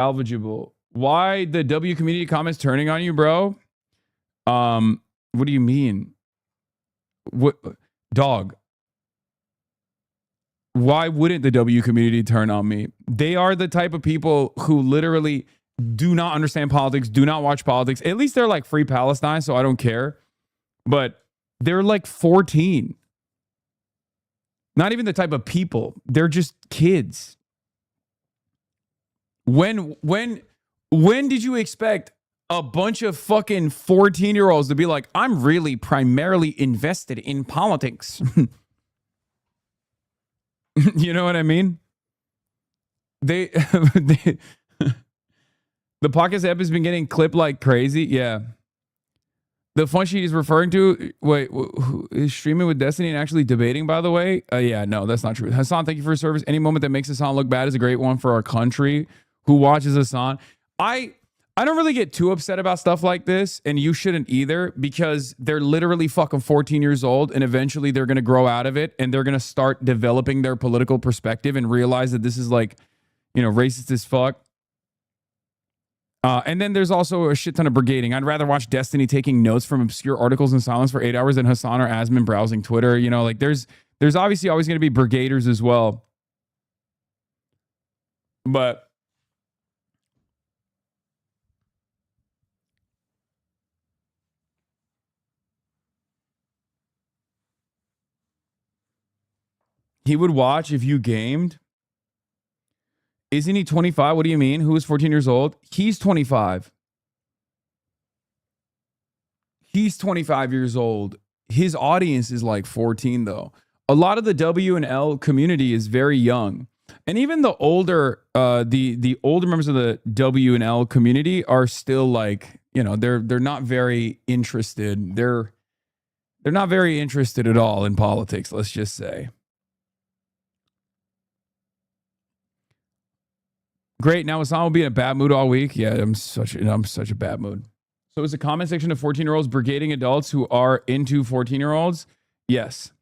Salvageable. Why the W community comments turning on you, bro? What do you mean? What dog? Why wouldn't the W community turn on me? They are the type of people who literally do not understand politics, do not watch politics. At least they're like Free Palestine, so I don't care. But they're like 14. Not even the type of people. They're just kids. When did you expect a bunch of fucking 14-year-olds to be like, I'm really primarily invested in politics? You know what I mean? The podcast app has been getting clipped like crazy. Yeah. The fun sheet is referring to, wait, who is streaming with Destiny and actually debating, by the way? Yeah, no, that's not true. Hasan, thank you for your service. Any moment that makes Hasan look bad is a great one for our country. Who watches Hasan? I don't really get too upset about stuff like this, and you shouldn't either, because they're literally fucking 14 years old, and eventually they're going to grow out of it, and they're going to start developing their political perspective and realize that this is like, you know, racist as fuck. And then there's also a shit ton of brigading. I'd rather watch Destiny taking notes from obscure articles in silence for 8 hours than Hasan or Asman browsing Twitter. You know, like there's obviously always going to be brigaders as well. But he would watch if you gamed. Isn't he 25? What do you mean? Who is 14 years old? He's 25. He's 25 years old. His audience is like 14, though. A lot of the W and L community is very young. And even the older, the older members of the W and L community are still like, you know, they're not very interested. They're not very interested at all in politics, let's just say. Great. Now Hasan will be in a bad mood all week. Yeah, I'm such a bad mood. So is the comment section of 14-year-olds brigading adults who are into 14-year-olds? Yes.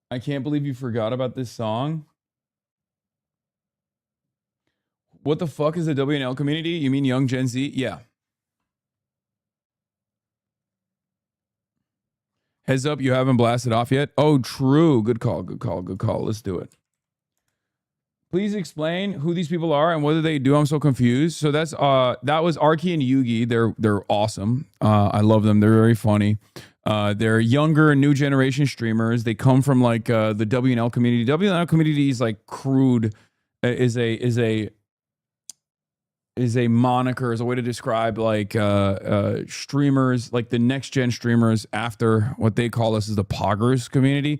I can't believe you forgot about this song. What the fuck is the WNL community? You mean young Gen Z? Yeah. Heads up, you haven't blasted off yet? Oh, true. Good call, good call, good call. Let's do it. Please explain who these people are and what do they do? I'm so confused. So that's that was Arky and Yugi. They're awesome. I love them. They're very funny. They're younger, new generation streamers. They come from like the WNL community. WNL community is like crude. Is a moniker, is a way to describe like streamers, like the next gen streamers after what they call us as the poggers community.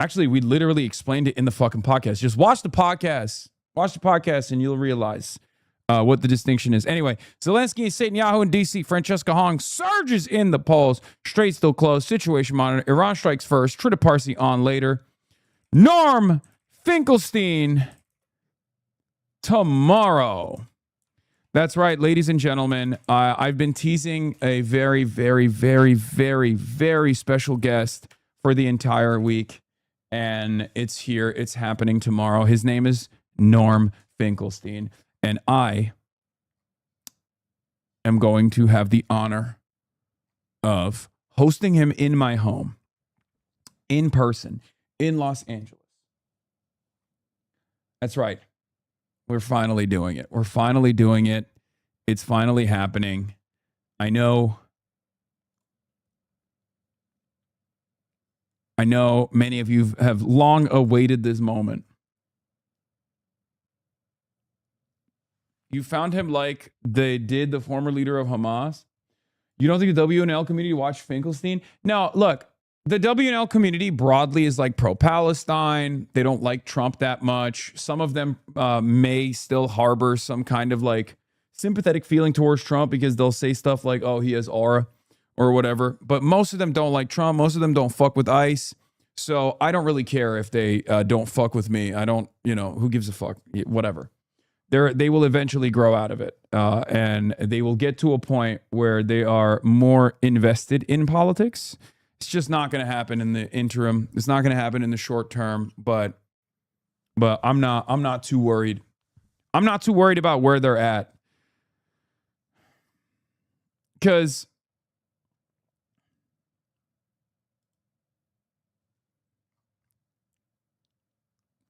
Actually, we literally explained it in the fucking podcast. Just watch the podcast. Watch the podcast and you'll realize what the distinction is. Anyway, Zelensky, Netanyahu, and DC. Francesca Hong surges in the polls. Strait still closed. Situation monitor. Iran strikes first. Trita Parsi on later. Norm Finkelstein tomorrow. That's right, ladies and gentlemen. I've been teasing a very, very, very, very, very special guest for the entire week. And it's here. It's happening tomorrow. His name is Norm Finkelstein. And I am going to have the honor of hosting him in my home, in person, in Los Angeles. That's right. We're finally doing it. We're finally doing it. It's finally happening. I know many of you have long awaited this moment. You found him like they did the former leader of Hamas. You don't think the WNL community watched Finkelstein? Now, look, the WNL community broadly is like pro-Palestine. They don't like Trump that much. Some of them may still harbor some kind of like sympathetic feeling towards Trump because they'll say stuff like, oh, he has aura or whatever. But most of them don't like Trump. Most of them don't fuck with ICE. So I don't really care if they don't fuck with me. I don't, who gives a fuck? Whatever. They will eventually grow out of it, and they will get to a point where they are more invested in politics. It's just not going to happen in the interim. It's not going to happen in the short term. But I'm not too worried. I'm not too worried about where they're at, because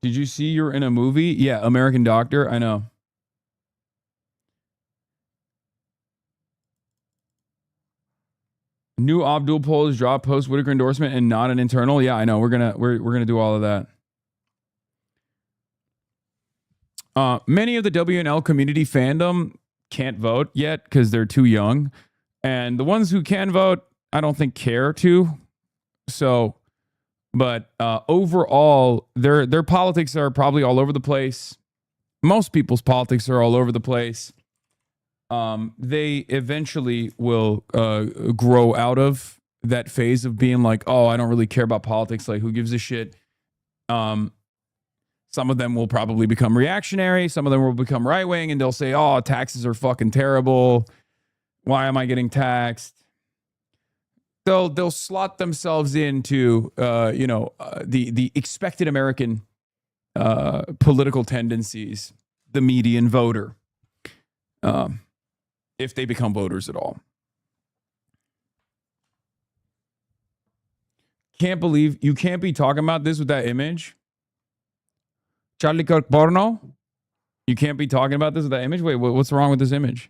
did you see you're in a movie? Yeah, American Doctor. I know. New Abdul poll is dropped post Whitaker endorsement and not an internal. Yeah, I know. We're gonna do all of that. Many of the WNL community fandom can't vote yet because they're too young, and the ones who can vote, I don't think care to. So, but overall, their politics are probably all over the place. Most people's politics are all over the place. They eventually will grow out of that phase of being like, oh, I don't really care about politics. Like, who gives a shit? Some of them will probably become reactionary. Some of them will become right wing, and they'll say, oh, taxes are fucking terrible. Why am I getting taxed? They'll slot themselves into the expected American political tendencies, the median voter, if they become voters at all. Can't believe you can't be talking about this with that image. Charlie Kirk porno. You can't be talking about this with that image. Wait, what's wrong with this image?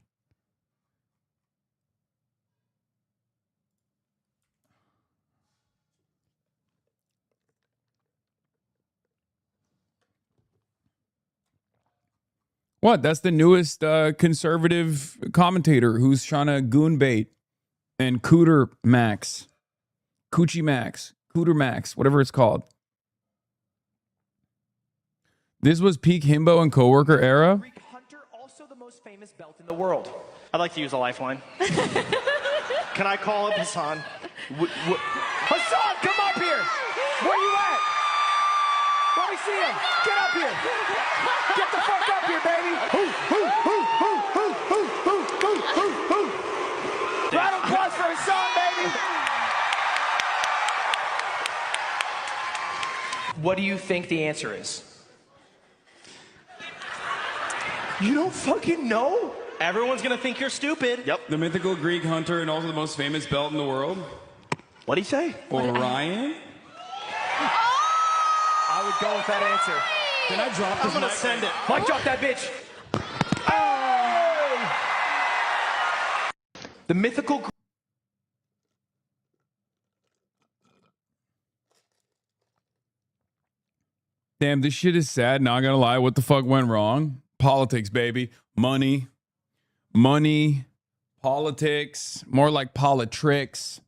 What? That's the newest conservative commentator who's trying to goon bait and Cooter Max, Coochie Max, Cooter Max, whatever it's called. This was peak himbo and coworker era. Greek hunter, also the most famous belt in the world. I'd like to use a lifeline. Can I call up Hasan? Hasan, come up here. Where you at? Let me see him. Get up here. Get the fuck up here, baby. Round of applause for Hasan, baby. What do you think the answer is? You don't fucking know? Everyone's gonna think you're stupid. Yep. The mythical Greek hunter and also the most famous belt in the world. What'd he say? Orion? I would go with that answer. Can I drop this? I'm gonna send it. Mike, drop that bitch. Oh! The mythical. Damn, this shit is sad. Not gonna lie. What the fuck went wrong? Politics, baby. Money, politics, more like politricks.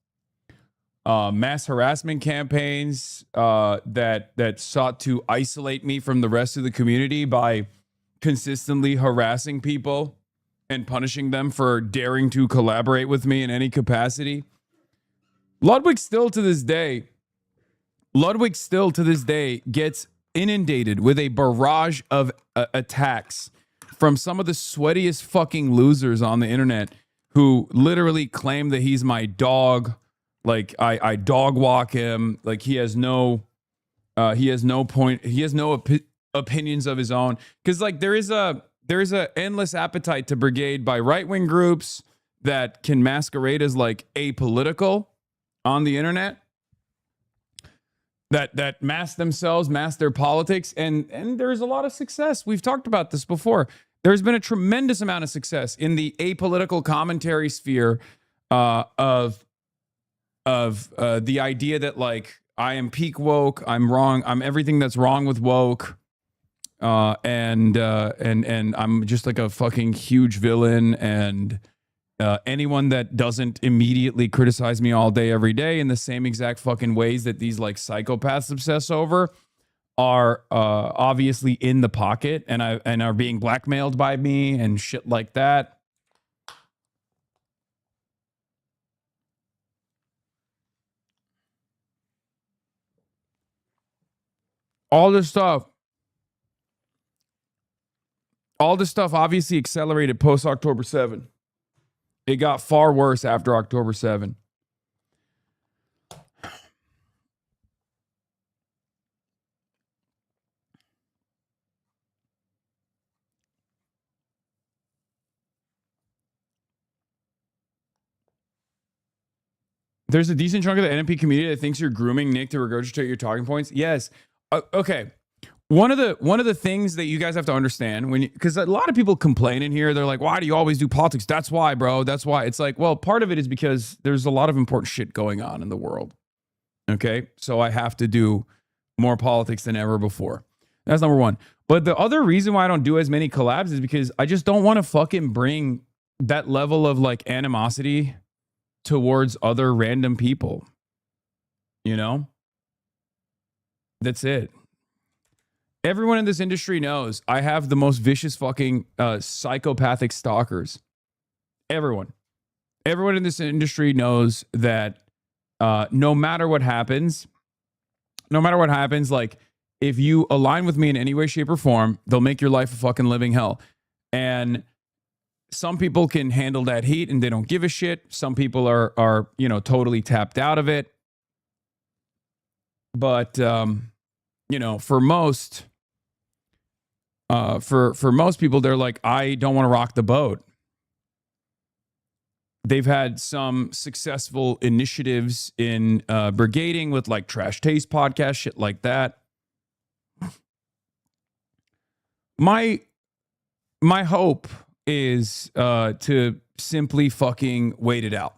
Mass harassment campaigns that sought to isolate me from the rest of the community by consistently harassing people and punishing them for daring to collaborate with me in any capacity. Ludwig still to this day gets inundated with a barrage of attacks from some of the sweatiest fucking losers on the internet who literally claim that he's my dog. Like I dog walk him. Like he has no opinions of his own. Because like there is a endless appetite to brigade by right wing groups that can masquerade as like apolitical on the internet. That mask themselves, mask their politics, and there's a lot of success. We've talked about this before. There's been a tremendous amount of success in the apolitical commentary sphere of the idea that like I am peak woke, I'm wrong, I'm everything that's wrong with woke, and I'm just like a fucking huge villain, and anyone that doesn't immediately criticize me all day, every day in the same exact fucking ways that these like psychopaths obsess over are obviously in the pocket and are being blackmailed by me and shit like that. all this stuff obviously accelerated post October 7. It got far worse after October 7. There's a decent chunk of the NMP community that thinks you're grooming Nick to regurgitate your talking points. Yes. Okay. One of the things that you guys have to understand because a lot of people complain in here, they're like, why do you always do politics? That's why, bro. That's why. It's like, well, part of it is because there's a lot of important shit going on in the world. Okay. So I have to do more politics than ever before. That's number one. But the other reason why I don't do as many collabs is because I just don't want to fucking bring that level of like animosity towards other random people. You know? That's it. Everyone in this industry knows I have the most vicious fucking psychopathic stalkers. Everyone in this industry knows that no matter what happens, like if you align with me in any way, shape, or form, they'll make your life a fucking living hell. And some people can handle that heat and they don't give a shit. Some people are totally tapped out of it. But for most people, they're like, I don't want to rock the boat. They've had some successful initiatives in brigading with like Trash Taste podcast, shit like that. My hope is to simply fucking wait it out.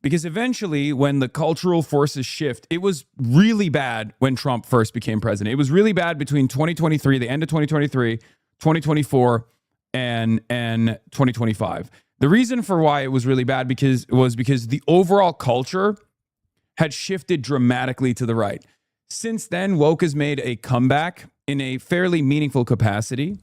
Because eventually, when the cultural forces shift, it was really bad when Trump first became president. It was really bad between 2023, the end of 2023, 2024, and 2025. The reason for why it was really bad was because the overall culture had shifted dramatically to the right. Since then, woke has made a comeback in a fairly meaningful capacity.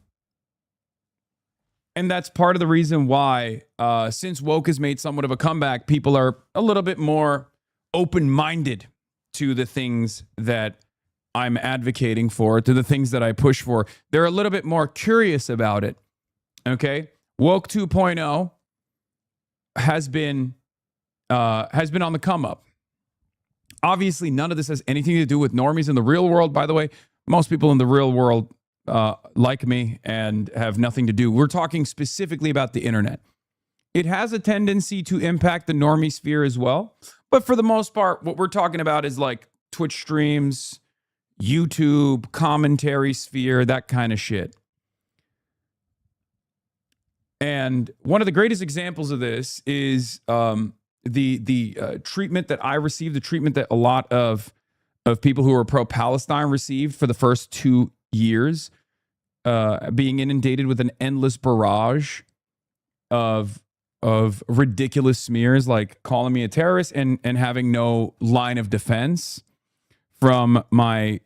And that's part of the reason why, since woke has made somewhat of a comeback, people are a little bit more open-minded to the things that I'm advocating for, to the things that I push for. They're a little bit more curious about it. Okay? Woke 2.0 has been on the come up. Obviously, none of this has anything to do with normies in the real world, by the way. Most people in the real world like me and have nothing to do. We're talking specifically about the internet. It has a tendency to impact the normie sphere as well. But for the most part, what we're talking about is like Twitch streams, YouTube, commentary sphere, that kind of shit. And one of the greatest examples of this is the treatment that I received, the treatment that a lot of people who are pro-Palestine received for the first 2 years, being inundated with an endless barrage of ridiculous smears, like calling me a terrorist and having no line of defense from my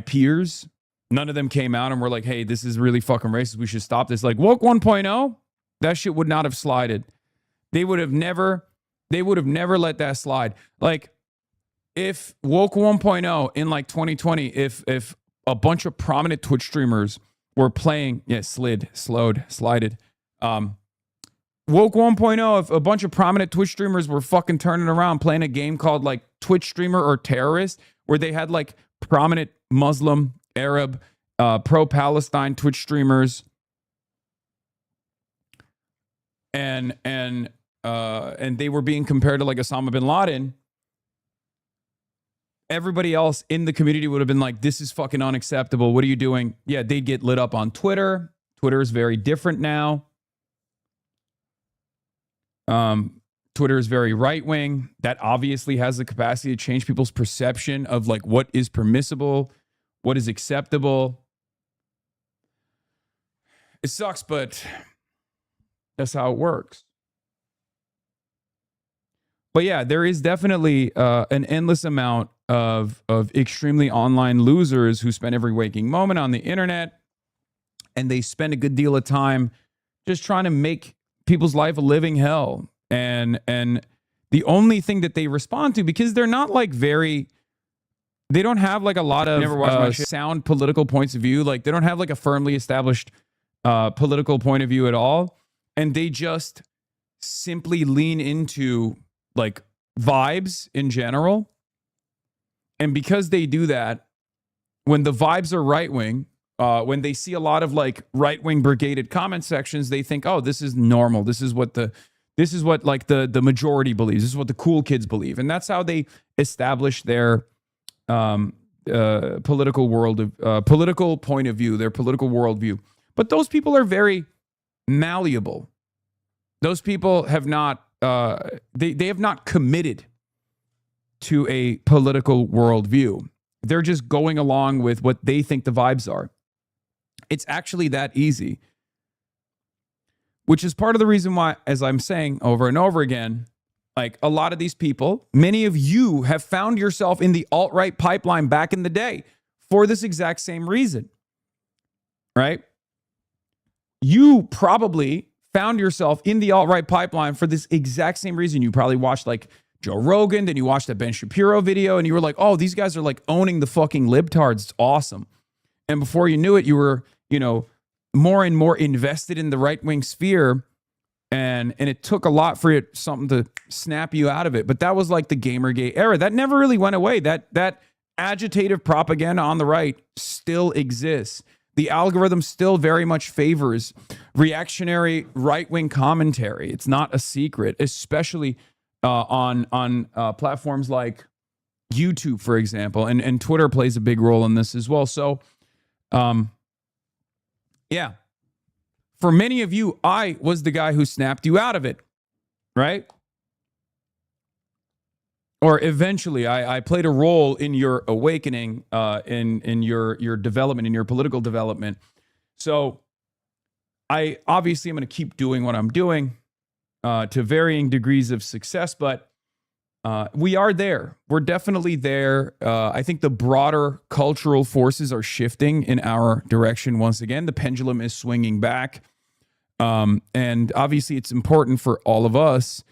peers. None of them came out and were like, hey, this is really fucking racist. We should stop this. Like woke 1.0, that shit would not have slided. They would have never let that slide. Like if woke 1.0 in like 2020, if a bunch of prominent Twitch streamers were playing, slided. Woke 1.0, if a bunch of prominent Twitch streamers were fucking turning around playing a game called like Twitch Streamer or Terrorist, where they had like prominent Muslim, Arab, pro-Palestine Twitch streamers, and they were being compared to like Osama bin Laden, everybody else in the community would have been like, this is fucking unacceptable. What are you doing? Yeah, they'd get lit up on Twitter. Twitter is very different now. Twitter is very right-wing. That obviously has the capacity to change people's perception of like what is permissible, what is acceptable. It sucks, but that's how it works. But yeah, there is definitely an endless amount of extremely online losers who spend every waking moment on the internet, and they spend a good deal of time just trying to make people's life a living hell. And the only thing that they respond to, because they're not like very they don't have like a lot of Never watched my shit. sound political points of view. Like they don't have like a firmly established political point of view at all. And they just simply lean into like vibes in general. And because they do that, when the vibes are right wing, when they see a lot of like right wing brigaded comment sections, they think, oh, this is normal. This is what like the majority believes. This is what the cool kids believe. And that's how they establish their political political point of view, their political worldview. But those people are very malleable. Those people have not they have not committed to a political worldview. They're just going along with what they think the vibes are. It's actually that easy, which is part of the reason why, as I'm saying over and over again, like a lot of these people, many of you have found yourself in the alt-right pipeline back in the day for this exact same reason, right? You probably found yourself in the alt-right pipeline for this exact same reason. You probably watched like Joe Rogan, then you watched that Ben Shapiro video and you were like, oh, these guys are like owning the fucking libtards. It's awesome. And before you knew it, you were, more and more invested in the right-wing sphere. And it took a lot for something to snap you out of it. But that was like the Gamergate era. That never really went away. That agitative propaganda on the right still exists. The algorithm still very much favors reactionary right-wing commentary. It's not a secret, especially on platforms like YouTube, for example. And Twitter plays a big role in this as well. So, yeah. For many of you, I was the guy who snapped you out of it, right? Or eventually, I played a role in your awakening, in your development, in your political development. So I obviously am going to keep doing what I'm doing to varying degrees of success, but we are there. We're definitely there. I think the broader cultural forces are shifting in our direction once again. The pendulum is swinging back. And obviously it's important for all of us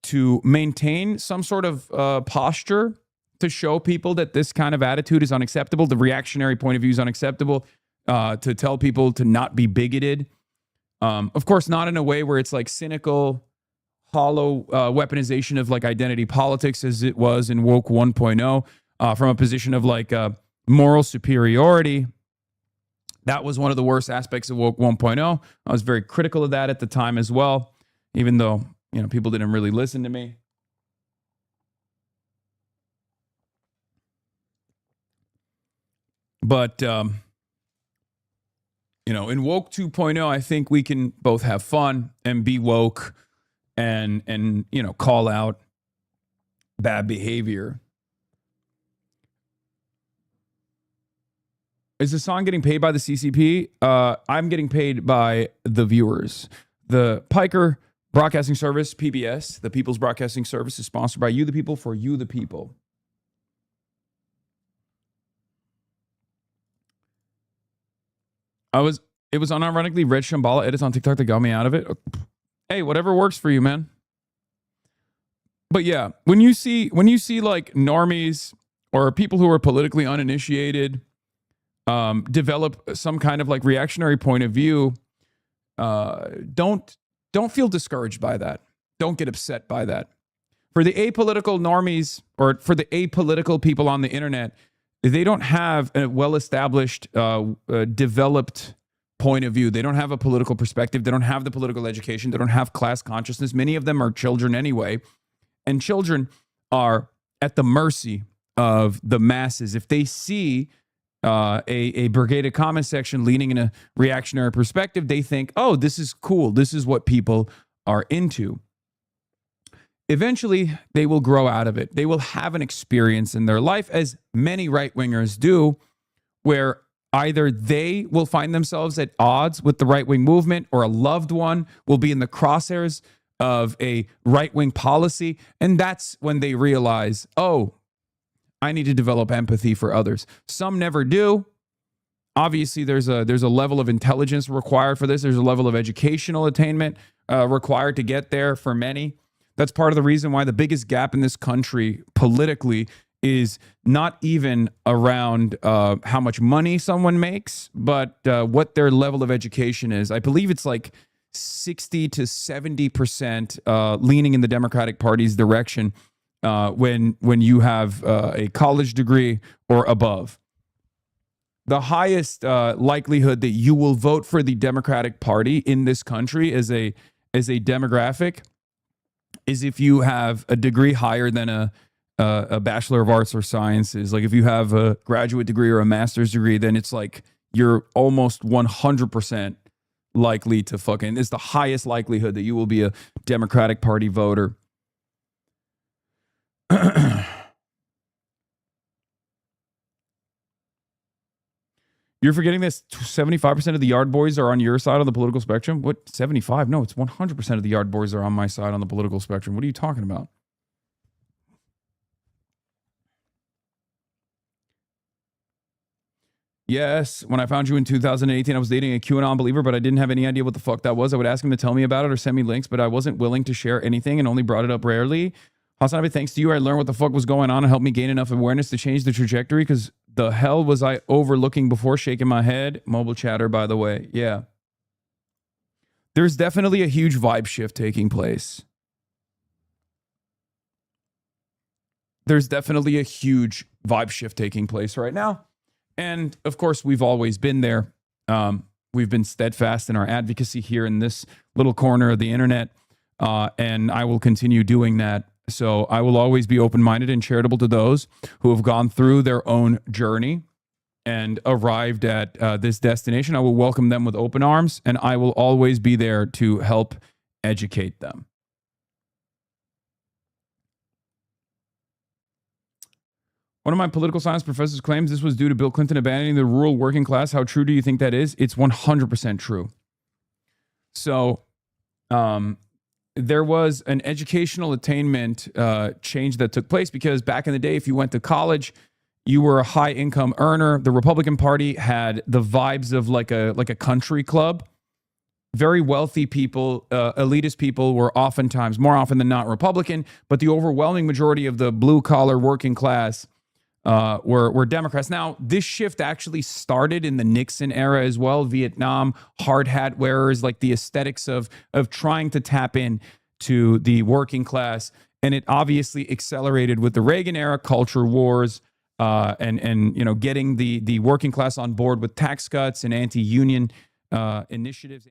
to maintain some sort of posture to show people that this kind of attitude is unacceptable. The reactionary point of view is unacceptable, to tell people to not be bigoted. Of course, not in a way where it's like cynical, hollow weaponization of like identity politics as it was in Woke 1.0, from a position of like moral superiority. That was one of the worst aspects of Woke 1.0. I was very critical of that at the time as well, even though, people didn't really listen to me. But, in Woke 2.0, I think we can both have fun and be woke and call out bad behavior. Is the song getting paid by the CCP? I'm getting paid by the viewers. The Piker Broadcasting Service, PBS, the People's Broadcasting Service, is sponsored by you, the people, for you, the people. It was unironically Red Shambhala edits on TikTok that got me out of it. Hey, whatever works for you, man. But yeah, when you see like normies or people who are politically uninitiated develop some kind of like reactionary point of view, don't feel discouraged by that. Don't get upset by that. For the apolitical normies or for the apolitical people on the internet, they don't have a well-established, developed point of view. They don't have a political perspective. They don't have the political education. They don't have class consciousness. Many of them are children anyway. And children are at the mercy of the masses. If they see a brigaded comment section leaning in a reactionary perspective, they think, oh, this is cool. This is what people are into. Eventually, they will grow out of it. They will have an experience in their life, as many right-wingers do, where either they will find themselves at odds with the right-wing movement, or a loved one will be in the crosshairs of a right-wing policy. And that's when they realize, oh, I need to develop empathy for others. Some never do. Obviously, there's a level of intelligence required for this. There's a level of educational attainment required to get there for many. That's part of the reason why the biggest gap in this country politically is not even around how much money someone makes, but what their level of education is. I believe it's like 60 to 70% leaning in the Democratic Party's direction when you have a college degree or above. The highest likelihood that you will vote for the Democratic Party in this country as a demographic is if you have a degree higher than a Bachelor of Arts or Sciences. Like if you have a graduate degree or a master's degree, then it's like you're almost 100% likely to fucking, it's the highest likelihood that you will be a Democratic Party voter. You're forgetting this 75% of the yard boys are on your side on the political spectrum? What, 75? No, it's 100% of the yard boys are on my side on the political spectrum. What are you talking about? Yes, when I found you in 2018, I was dating a QAnon believer, but I didn't have any idea what the fuck that was. I would ask him to tell me about it or send me links, but I wasn't willing to share anything and only brought it up rarely. Hasanabi, thanks to you, I learned what the fuck was going on and helped me gain enough awareness to change the trajectory, because the hell was I overlooking before? Shaking my head. Mobile chatter, by the way. Yeah. There's definitely a huge vibe shift taking place. There's definitely a huge vibe shift taking place right now. And of course, we've always been there. We've been steadfast in our advocacy here in this little corner of the internet. And I will continue doing that. So I will always be open-minded and charitable to those who have gone through their own journey and arrived at this destination. I will welcome them with open arms, and I will always be there to help educate them. One of my political science professors claims this was due to Bill Clinton abandoning the rural working class. How true do you think that is? It's 100% true. So, there was an educational attainment change that took place, because back in the day, if you went to college, you were a high income earner. The Republican Party had the vibes of like a country club. Very wealthy people, elitist people were oftentimes, more often than not, Republican, but the overwhelming majority of the blue collar working class were Democrats. Now, this shift actually started in the Nixon era as well. Vietnam, hard hat wearers, like the aesthetics of trying to tap in to the working class. And it obviously accelerated with the Reagan era, culture wars, and you know, getting the working class on board with tax cuts and anti-union initiatives.